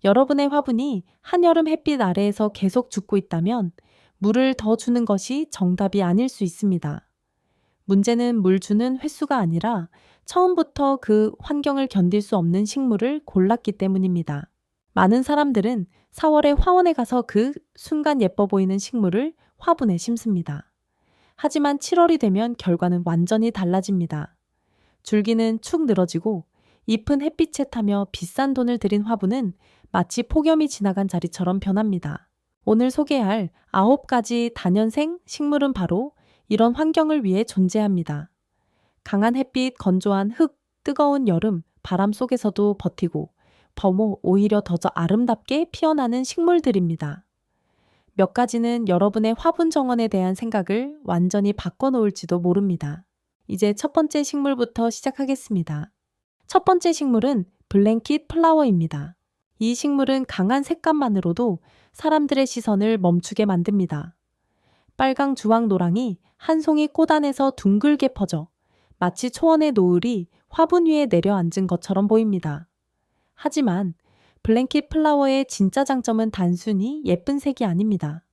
여러분의 화분이 한여름 햇빛 아래에서 계속 죽고 있다면 물을 더 주는 것이 정답이 아닐 수 있습니다. 문제는 물 주는 횟수가 아니라 처음부터 그 환경을 견딜 수 없는 식물을 골랐기 때문입니다. 많은 사람들은 4월에 화원에 가서 그 순간 예뻐 보이는 식물을 화분에 심습니다. 하지만 7월이 되면 결과는 완전히 달라집니다. 줄기는 축 늘어지고 잎은 햇빛에 타며 비싼 돈을 들인 화분은 마치 폭염이 지나간 자리처럼 변합니다. 오늘 소개할 9가지 다년생 식물은 바로 이런 환경을 위해 존재합니다. 강한 햇빛, 건조한 흙, 뜨거운 여름, 바람 속에서도 버티고 오히려 더 아름답게 피어나는 식물들입니다. 몇 가지는 여러분의 화분 정원에 대한 생각을 완전히 바꿔놓을지도 모릅니다. 이제 첫 번째 식물부터 시작하겠습니다. 첫 번째 식물은 블랭킷 플라워입니다. 이 식물은 강한 색감만으로도 사람들의 시선을 멈추게 만듭니다. 빨강, 주황, 노랑이 한 송이 꽃 안에서 둥글게 퍼져 마치 초원의 노을이 화분 위에 내려앉은 것처럼 보입니다. 하지만 블랭킷 플라워의 진짜 장점은 단순히 예쁜 색이 아닙니다.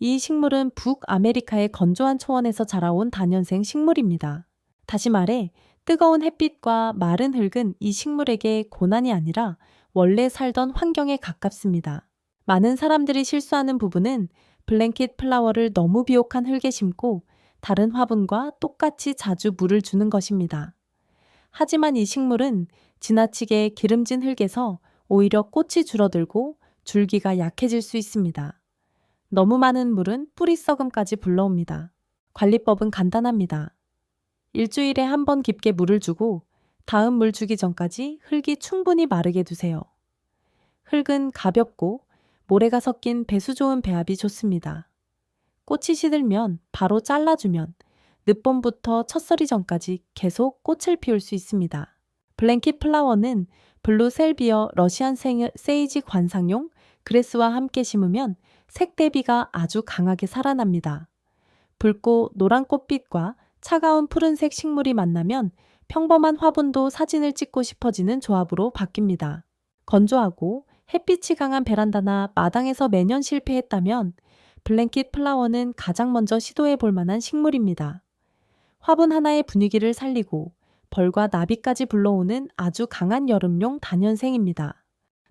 이 식물은 북아메리카의 건조한 초원에서 자라온 다년생 식물입니다. 다시 말해 뜨거운 햇빛과 마른 흙은 이 식물에게 고난이 아니라 원래 살던 환경에 가깝습니다. 많은 사람들이 실수하는 부분은 블랭킷 플라워를 너무 비옥한 흙에 심고 다른 화분과 똑같이 자주 물을 주는 것입니다. 하지만 이 식물은 지나치게 기름진 흙에서 오히려 꽃이 줄어들고 줄기가 약해질 수 있습니다. 너무 많은 물은 뿌리 썩음까지 불러옵니다. 관리법은 간단합니다. 일주일에 한 번 깊게 물을 주고 다음 물 주기 전까지 흙이 충분히 마르게 두세요. 흙은 가볍고 모래가 섞인 배수 좋은 배합이 좋습니다. 꽃이 시들면 바로 잘라주면 늦봄부터 첫서리 전까지 계속 꽃을 피울 수 있습니다. 블랭킷 플라워는 블루셀비어 러시안 세이지 관상용 그레스와 함께 심으면 색 대비가 아주 강하게 살아납니다. 붉고 노란 꽃빛과 차가운 푸른색 식물이 만나면 평범한 화분도 사진을 찍고 싶어지는 조합으로 바뀝니다. 건조하고 햇빛이 강한 베란다나 마당에서 매년 실패했다면 블랭킷 플라워는 가장 먼저 시도해 볼 만한 식물입니다. 화분 하나의 분위기를 살리고 벌과 나비까지 불러오는 아주 강한 여름용 다년생입니다.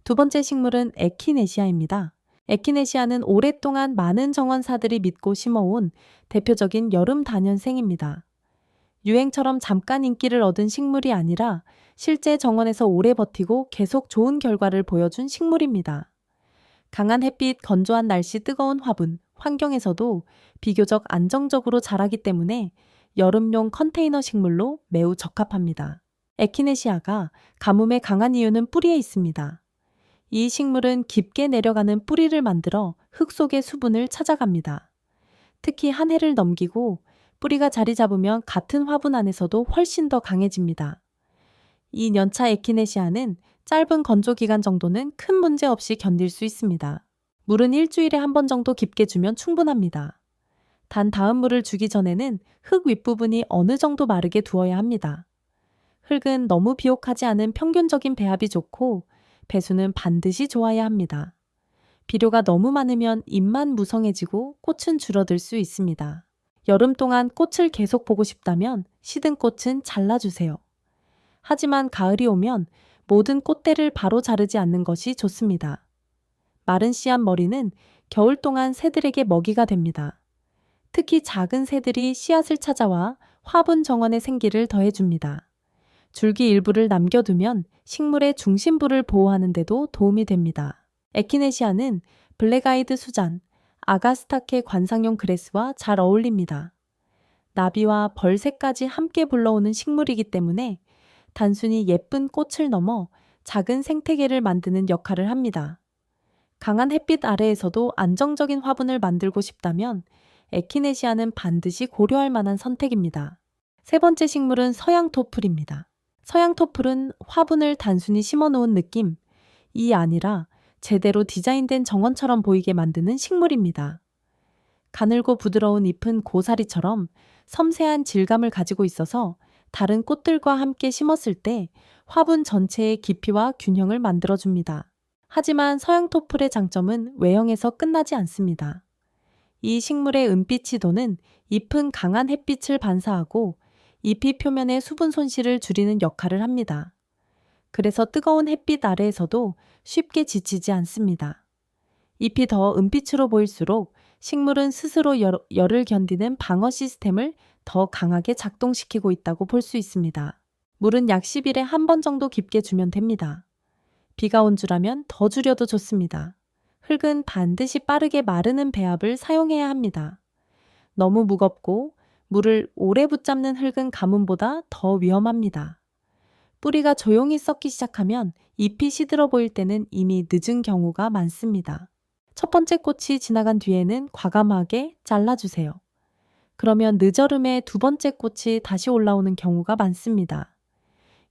두 번째 식물은 에키네시아입니다. 에키네시아는 오랫동안 많은 정원사들이 믿고 심어온 대표적인 여름 다년생입니다. 유행처럼 잠깐 인기를 얻은 식물이 아니라 실제 정원에서 오래 버티고 계속 좋은 결과를 보여준 식물입니다. 강한 햇빛, 건조한 날씨, 뜨거운 화분, 환경에서도 비교적 안정적으로 자라기 때문에 여름용 컨테이너 식물로 매우 적합합니다. 에키네시아가 가뭄에 강한 이유는 뿌리에 있습니다. 이 식물은 깊게 내려가는 뿌리를 만들어 흙 속의 수분을 찾아갑니다. 특히 한 해를 넘기고 뿌리가 자리 잡으면 같은 화분 안에서도 훨씬 더 강해집니다. 이 년차 에키네시아는 짧은 건조 기간 정도는 큰 문제 없이 견딜 수 있습니다. 물은 일주일에 한 번 정도 깊게 주면 충분합니다. 단 다음 물을 주기 전에는 흙 윗부분이 어느 정도 마르게 두어야 합니다. 흙은 너무 비옥하지 않은 평균적인 배합이 좋고 배수는 반드시 좋아야 합니다. 비료가 너무 많으면 잎만 무성해지고 꽃은 줄어들 수 있습니다. 여름 동안 꽃을 계속 보고 싶다면 시든 꽃은 잘라주세요. 하지만 가을이 오면 모든 꽃대를 바로 자르지 않는 것이 좋습니다. 마른 씨앗 머리는 겨울 동안 새들에게 먹이가 됩니다. 특히 작은 새들이 씨앗을 찾아와 화분 정원의 생기를 더해줍니다. 줄기 일부를 남겨두면 식물의 중심부를 보호하는 데도 도움이 됩니다. 에키네시아는 블랙아이드 수잔, 아가스타케 관상용 그레스와 잘 어울립니다. 나비와 벌새까지 함께 불러오는 식물이기 때문에 단순히 예쁜 꽃을 넘어 작은 생태계를 만드는 역할을 합니다. 강한 햇빛 아래에서도 안정적인 화분을 만들고 싶다면 에키네시아는 반드시 고려할 만한 선택입니다. 세 번째 식물은 서양토플입니다. 서양토플은 화분을 단순히 심어놓은 느낌이 아니라 제대로 디자인된 정원처럼 보이게 만드는 식물입니다. 가늘고 부드러운 잎은 고사리처럼 섬세한 질감을 가지고 있어서 다른 꽃들과 함께 심었을 때 화분 전체의 깊이와 균형을 만들어줍니다. 하지만 서양토플의 장점은 외형에서 끝나지 않습니다. 이 식물의 은빛이 도는 잎은 강한 햇빛을 반사하고 잎이 표면의 수분 손실을 줄이는 역할을 합니다. 그래서 뜨거운 햇빛 아래에서도 쉽게 지치지 않습니다. 잎이 더 은빛으로 보일수록 식물은 스스로 열을 견디는 방어 시스템을 더 강하게 작동시키고 있다고 볼 수 있습니다. 물은 약 10일에 한 번 정도 깊게 주면 됩니다. 비가 온 주라면 더 줄여도 좋습니다. 흙은 반드시 빠르게 마르는 배합을 사용해야 합니다. 너무 무겁고 물을 오래 붙잡는 흙은 가뭄보다 더 위험합니다. 뿌리가 조용히 썩기 시작하면 잎이 시들어 보일 때는 이미 늦은 경우가 많습니다. 첫 번째 꽃이 지나간 뒤에는 과감하게 잘라주세요. 그러면 늦어름에 두 번째 꽃이 다시 올라오는 경우가 많습니다.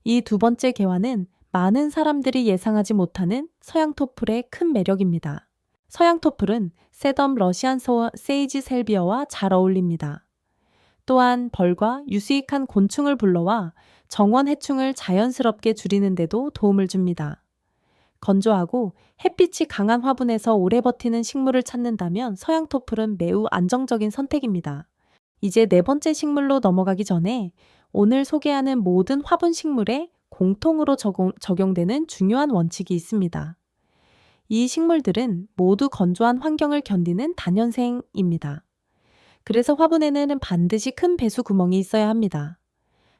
이 두 번째 개화는 많은 사람들이 예상하지 못하는 서양토플의 큰 매력입니다. 서양토플은 세덤 러시안 세이지 셀비어와 잘 어울립니다. 또한 벌과 유수익한 곤충을 불러와 정원 해충을 자연스럽게 줄이는 데도 도움을 줍니다. 건조하고 햇빛이 강한 화분에서 오래 버티는 식물을 찾는다면 서양토플은 매우 안정적인 선택입니다. 이제 네 번째 식물로 넘어가기 전에 오늘 소개하는 모든 화분 식물에 공통으로 적용되는 중요한 원칙이 있습니다. 이 식물들은 모두 건조한 환경을 견디는 다년생입니다. 그래서 화분에는 반드시 큰 배수 구멍이 있어야 합니다.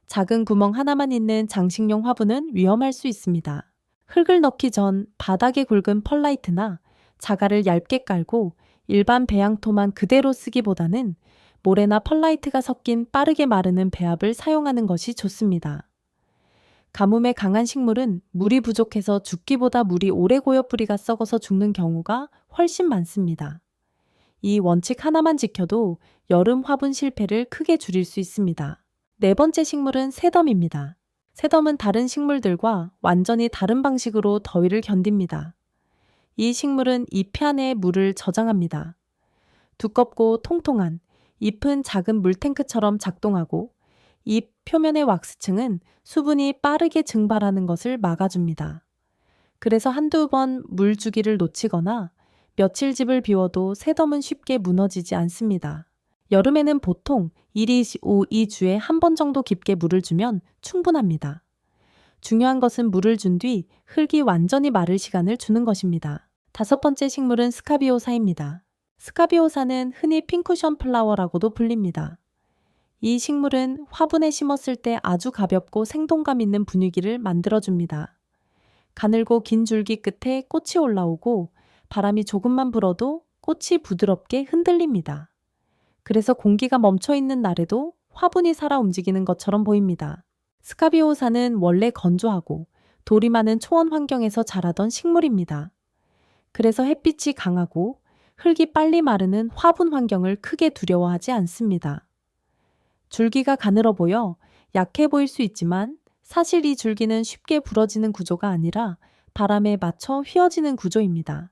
작은 구멍 하나만 있는 장식용 화분은 위험할 수 있습니다. 흙을 넣기 전 바닥에 굵은 펄라이트나 자갈을 얇게 깔고 일반 배양토만 그대로 쓰기보다는 모래나 펄라이트가 섞인 빠르게 마르는 배합을 사용하는 것이 좋습니다. 가뭄에 강한 식물은 물이 부족해서 죽기보다 물이 오래 고여 뿌리가 썩어서 죽는 경우가 훨씬 많습니다. 이 원칙 하나만 지켜도 여름 화분 실패를 크게 줄일 수 있습니다. 네 번째 식물은 새덤입니다. 새덤은 다른 식물들과 완전히 다른 방식으로 더위를 견딥니다. 이 식물은 잎 안에 물을 저장합니다. 두껍고 통통한 잎은 작은 물탱크처럼 작동하고 잎 표면의 왁스층은 수분이 빠르게 증발하는 것을 막아줍니다. 그래서 한두 번 물 주기를 놓치거나 며칠 집을 비워도 새덤은 쉽게 무너지지 않습니다. 여름에는 보통 2주에 한 번 정도 깊게 물을 주면 충분합니다. 중요한 것은 물을 준 뒤 흙이 완전히 마를 시간을 주는 것입니다. 다섯 번째 식물은 스카비오사입니다. 스카비오사는 흔히 핑쿠션 플라워라고도 불립니다. 이 식물은 화분에 심었을 때 아주 가볍고 생동감 있는 분위기를 만들어줍니다. 가늘고 긴 줄기 끝에 꽃이 올라오고 바람이 조금만 불어도 꽃이 부드럽게 흔들립니다. 그래서 공기가 멈춰있는 날에도 화분이 살아 움직이는 것처럼 보입니다. 스카비오사는 원래 건조하고 돌이 많은 초원 환경에서 자라던 식물입니다. 그래서 햇빛이 강하고 흙이 빨리 마르는 화분 환경을 크게 두려워하지 않습니다. 줄기가 가늘어 보여 약해 보일 수 있지만 사실 이 줄기는 쉽게 부러지는 구조가 아니라 바람에 맞춰 휘어지는 구조입니다.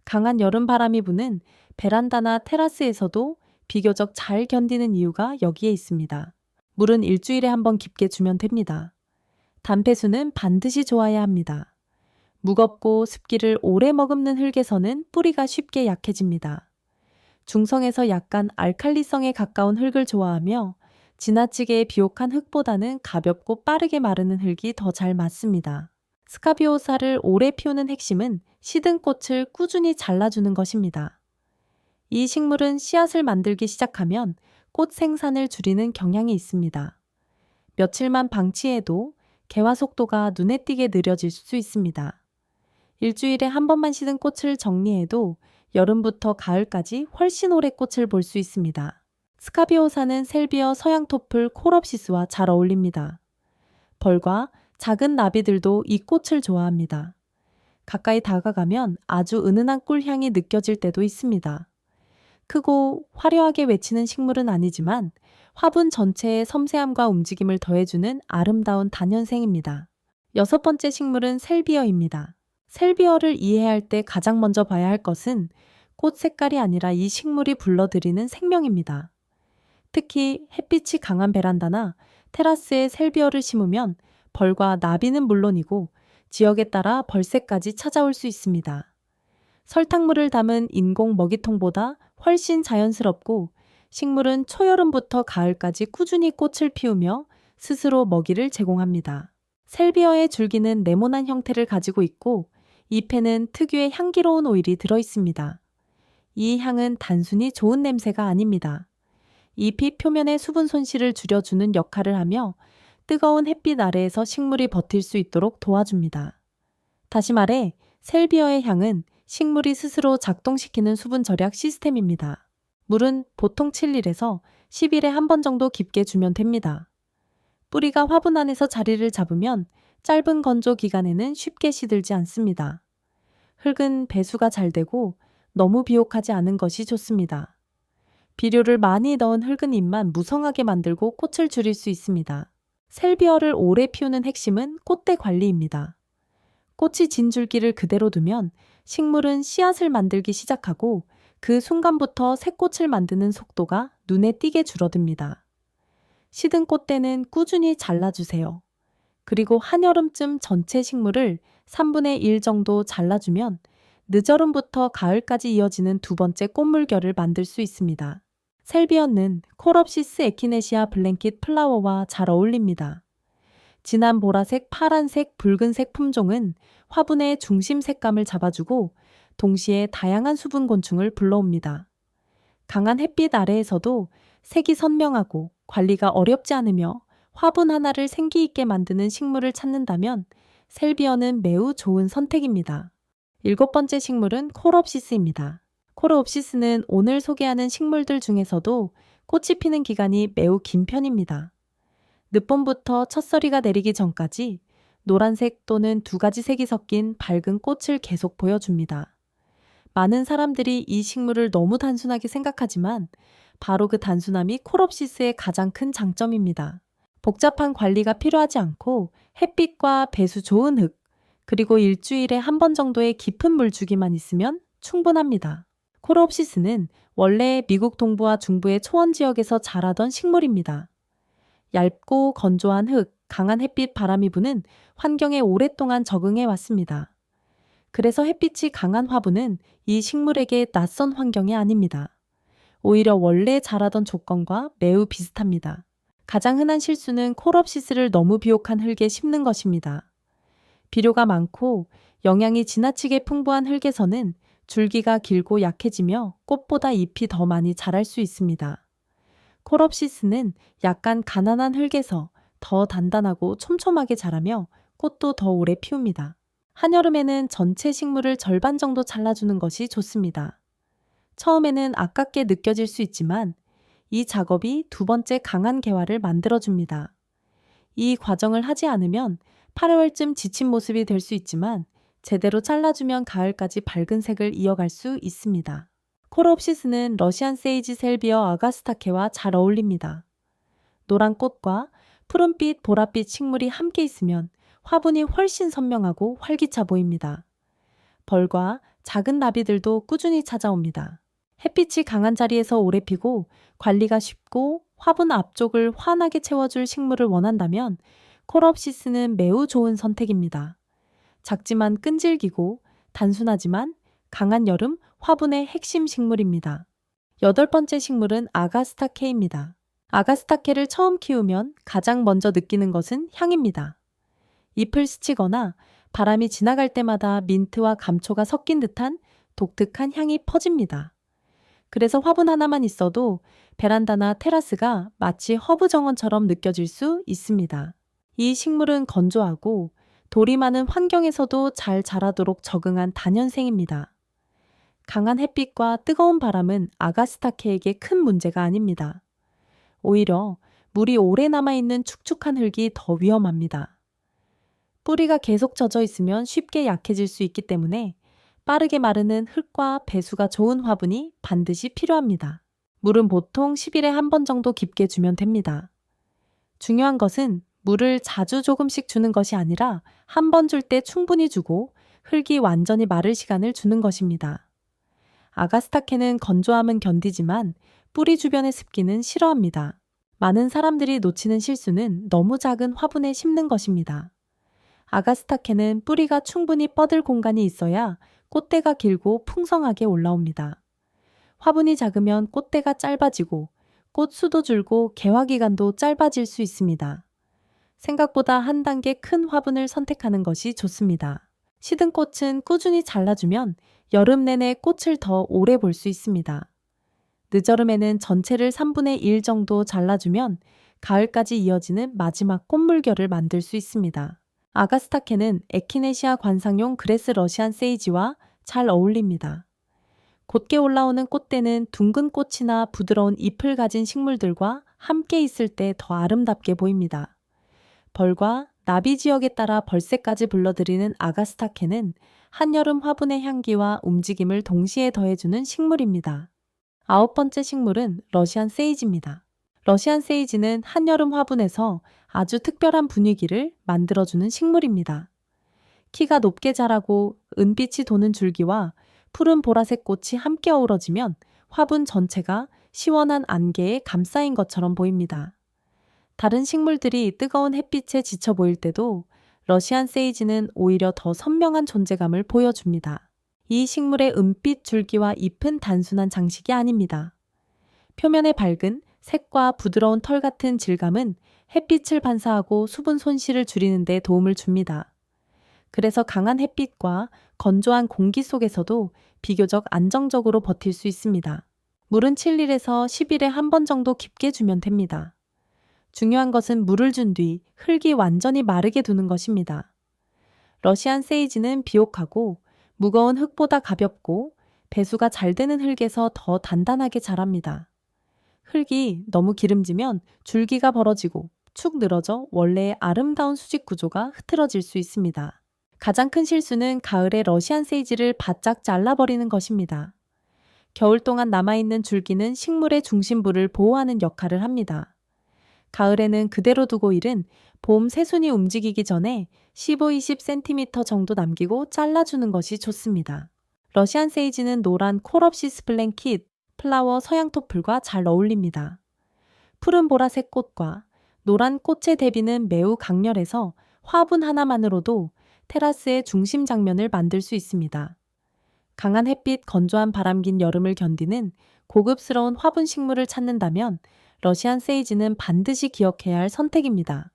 강한 여름 바람이 부는 베란다나 테라스에서도 비교적 잘 견디는 이유가 여기에 있습니다. 물은 일주일에 한 번 깊게 주면 됩니다. 단폐수는 반드시 좋아야 합니다. 무겁고 습기를 오래 머금는 흙에서는 뿌리가 쉽게 약해집니다. 중성에서 약간 알칼리성에 가까운 흙을 좋아하며 지나치게 비옥한 흙보다는 가볍고 빠르게 마르는 흙이 더 잘 맞습니다. 스카비오사를 오래 피우는 핵심은 시든 꽃을 꾸준히 잘라주는 것입니다. 이 식물은 씨앗을 만들기 시작하면 꽃 생산을 줄이는 경향이 있습니다. 며칠만 방치해도 개화 속도가 눈에 띄게 느려질 수 있습니다. 일주일에 한 번만 시든 꽃을 정리해도 여름부터 가을까지 훨씬 오래 꽃을 볼 수 있습니다. 스카비오사는 셀비어 서양토플 코럽시스와 잘 어울립니다. 벌과 작은 나비들도 이 꽃을 좋아합니다. 가까이 다가가면 아주 은은한 꿀향이 느껴질 때도 있습니다. 크고 화려하게 외치는 식물은 아니지만 화분 전체의 섬세함과 움직임을 더해주는 아름다운 다년생입니다. 여섯 번째 식물은 셀비어입니다. 셀비어를 이해할 때 가장 먼저 봐야 할 것은 꽃 색깔이 아니라 이 식물이 불러들이는 생명입니다. 특히 햇빛이 강한 베란다나 테라스에 셀비어를 심으면 벌과 나비는 물론이고 지역에 따라 벌새까지 찾아올 수 있습니다. 설탕물을 담은 인공 먹이통보다 훨씬 자연스럽고 식물은 초여름부터 가을까지 꾸준히 꽃을 피우며 스스로 먹이를 제공합니다. 셀비어의 줄기는 네모난 형태를 가지고 있고 잎에는 특유의 향기로운 오일이 들어 있습니다. 이 향은 단순히 좋은 냄새가 아닙니다. 잎이 표면의 수분 손실을 줄여주는 역할을 하며 뜨거운 햇빛 아래에서 식물이 버틸 수 있도록 도와줍니다. 다시 말해, 셀비어의 향은 식물이 스스로 작동시키는 수분 절약 시스템입니다. 물은 보통 7일에서 10일에 한 번 정도 깊게 주면 됩니다. 뿌리가 화분 안에서 자리를 잡으면 짧은 건조 기간에는 쉽게 시들지 않습니다. 흙은 배수가 잘 되고 너무 비옥하지 않은 것이 좋습니다. 비료를 많이 넣은 흙은 잎만 무성하게 만들고 꽃을 줄일 수 있습니다. 셀비어를 오래 피우는 핵심은 꽃대 관리입니다. 꽃이 진 줄기를 그대로 두면 식물은 씨앗을 만들기 시작하고 그 순간부터 새 꽃을 만드는 속도가 눈에 띄게 줄어듭니다. 시든 꽃대는 꾸준히 잘라주세요. 그리고 한여름쯤 전체 식물을 3분의 1 정도 잘라주면 늦여름부터 가을까지 이어지는 두 번째 꽃물결을 만들 수 있습니다. 셀비어는 코럽시스 에키네시아 블랭킷 플라워와 잘 어울립니다. 진한 보라색, 파란색, 붉은색 품종은 화분의 중심 색감을 잡아주고 동시에 다양한 수분 곤충을 불러옵니다. 강한 햇빛 아래에서도 색이 선명하고 관리가 어렵지 않으며 화분 하나를 생기 있게 만드는 식물을 찾는다면 셀비어는 매우 좋은 선택입니다. 7번째 식물은 코럽시스입니다. 코르옵시스는 오늘 소개하는 식물들 중에서도 꽃이 피는 기간이 매우 긴 편입니다. 늦봄부터 첫서리가 내리기 전까지 노란색 또는 두 가지 색이 섞인 밝은 꽃을 계속 보여줍니다. 많은 사람들이 이 식물을 너무 단순하게 생각하지만 바로 그 단순함이 코럽시스의 가장 큰 장점입니다. 복잡한 관리가 필요하지 않고 햇빛과 배수 좋은 흙, 그리고 일주일에 한 번 정도의 깊은 물주기만 있으면 충분합니다. 코르옵시스는 원래 미국 동부와 중부의 초원 지역에서 자라던 식물입니다. 얇고 건조한 흙, 강한 햇빛, 바람이 부는 환경에 오랫동안 적응해 왔습니다. 그래서 햇빛이 강한 화분은 이 식물에게 낯선 환경이 아닙니다. 오히려 원래 자라던 조건과 매우 비슷합니다. 가장 흔한 실수는 코럽시스를 너무 비옥한 흙에 심는 것입니다. 비료가 많고 영양이 지나치게 풍부한 흙에서는 줄기가 길고 약해지며 꽃보다 잎이 더 많이 자랄 수 있습니다. 코럽시스는 약간 가난한 흙에서 더 단단하고 촘촘하게 자라며 꽃도 더 오래 피웁니다. 한여름에는 전체 식물을 절반 정도 잘라주는 것이 좋습니다. 처음에는 아깝게 느껴질 수 있지만 이 작업이 두 번째 강한 개화를 만들어줍니다. 이 과정을 하지 않으면 8월쯤 지친 모습이 될 수 있지만 제대로 잘라주면 가을까지 밝은 색을 이어갈 수 있습니다. 코르옵시스는 러시안 세이지 셀비어 아가스타케와 잘 어울립니다. 노란 꽃과 푸른빛, 보랏빛 식물이 함께 있으면 화분이 훨씬 선명하고 활기차 보입니다. 벌과 작은 나비들도 꾸준히 찾아옵니다. 햇빛이 강한 자리에서 오래 피고 관리가 쉽고 화분 앞쪽을 환하게 채워줄 식물을 원한다면 코르옵시스는 매우 좋은 선택입니다. 작지만 끈질기고 단순하지만 강한 여름 화분의 핵심 식물입니다. 8번째 식물은 아가스타케입니다. 아가스타케를 처음 키우면 가장 먼저 느끼는 것은 향입니다. 잎을 스치거나 바람이 지나갈 때마다 민트와 감초가 섞인 듯한 독특한 향이 퍼집니다. 그래서 화분 하나만 있어도 베란다나 테라스가 마치 허브 정원처럼 느껴질 수 있습니다. 이 식물은 건조하고 돌이 많은 환경에서도 잘 자라도록 적응한 다년생입니다. 강한 햇빛과 뜨거운 바람은 아가스타케에게 큰 문제가 아닙니다. 오히려 물이 오래 남아있는 축축한 흙이 더 위험합니다. 뿌리가 계속 젖어 있으면 쉽게 약해질 수 있기 때문에 빠르게 마르는 흙과 배수가 좋은 화분이 반드시 필요합니다. 물은 보통 10일에 한 번 정도 깊게 주면 됩니다. 중요한 것은 물을 자주 조금씩 주는 것이 아니라 한 번 줄 때 충분히 주고 흙이 완전히 마를 시간을 주는 것입니다. 아가스타케는 건조함은 견디지만 뿌리 주변의 습기는 싫어합니다. 많은 사람들이 놓치는 실수는 너무 작은 화분에 심는 것입니다. 아가스타케는 뿌리가 충분히 뻗을 공간이 있어야 꽃대가 길고 풍성하게 올라옵니다. 화분이 작으면 꽃대가 짧아지고 꽃 수도 줄고 개화 기간도 짧아질 수 있습니다. 생각보다 한 단계 큰 화분을 선택하는 것이 좋습니다. 시든 꽃은 꾸준히 잘라주면 여름 내내 꽃을 더 오래 볼 수 있습니다. 늦여름에는 전체를 3분의 1 정도 잘라주면 가을까지 이어지는 마지막 꽃물결을 만들 수 있습니다. 아가스타케는 에키네시아 관상용 그레스 러시안 세이지와 잘 어울립니다. 곧게 올라오는 꽃대는 둥근 꽃이나 부드러운 잎을 가진 식물들과 함께 있을 때 더 아름답게 보입니다. 벌과 나비 지역에 따라 벌새까지 불러들이는 아가스타케는 한여름 화분의 향기와 움직임을 동시에 더해주는 식물입니다. 9번째 식물은 러시안 세이지입니다. 러시안 세이지는 한여름 화분에서 아주 특별한 분위기를 만들어주는 식물입니다. 키가 높게 자라고 은빛이 도는 줄기와 푸른 보라색 꽃이 함께 어우러지면 화분 전체가 시원한 안개에 감싸인 것처럼 보입니다. 다른 식물들이 뜨거운 햇빛에 지쳐 보일 때도 러시안 세이지는 오히려 더 선명한 존재감을 보여줍니다. 이 식물의 은빛 줄기와 잎은 단순한 장식이 아닙니다. 표면의 밝은 색과 부드러운 털 같은 질감은 햇빛을 반사하고 수분 손실을 줄이는 데 도움을 줍니다. 그래서 강한 햇빛과 건조한 공기 속에서도 비교적 안정적으로 버틸 수 있습니다. 물은 7일에서 10일에 한 번 정도 깊게 주면 됩니다. 중요한 것은 물을 준 뒤 흙이 완전히 마르게 두는 것입니다. 러시안 세이지는 비옥하고 무거운 흙보다 가볍고 배수가 잘 되는 흙에서 더 단단하게 자랍니다. 흙이 너무 기름지면 줄기가 벌어지고 축 늘어져 원래의 아름다운 수직 구조가 흐트러질 수 있습니다. 가장 큰 실수는 가을에 러시안 세이지를 바짝 잘라버리는 것입니다. 겨울 동안 남아있는 줄기는 식물의 중심부를 보호하는 역할을 합니다. 가을에는 그대로 두고 일은 봄 새순이 움직이기 전에 15-20cm 정도 남기고 잘라주는 것이 좋습니다. 러시안 세이지는 노란 콜옵시스 블랭킷, 플라워 서양토플과 잘 어울립니다. 푸른 보라색 꽃과 노란 꽃의 대비는 매우 강렬해서 화분 하나만으로도 테라스의 중심 장면을 만들 수 있습니다. 강한 햇빛, 건조한 바람긴 여름을 견디는 고급스러운 화분 식물을 찾는다면 러시안 세이지는 반드시 기억해야 할 선택입니다.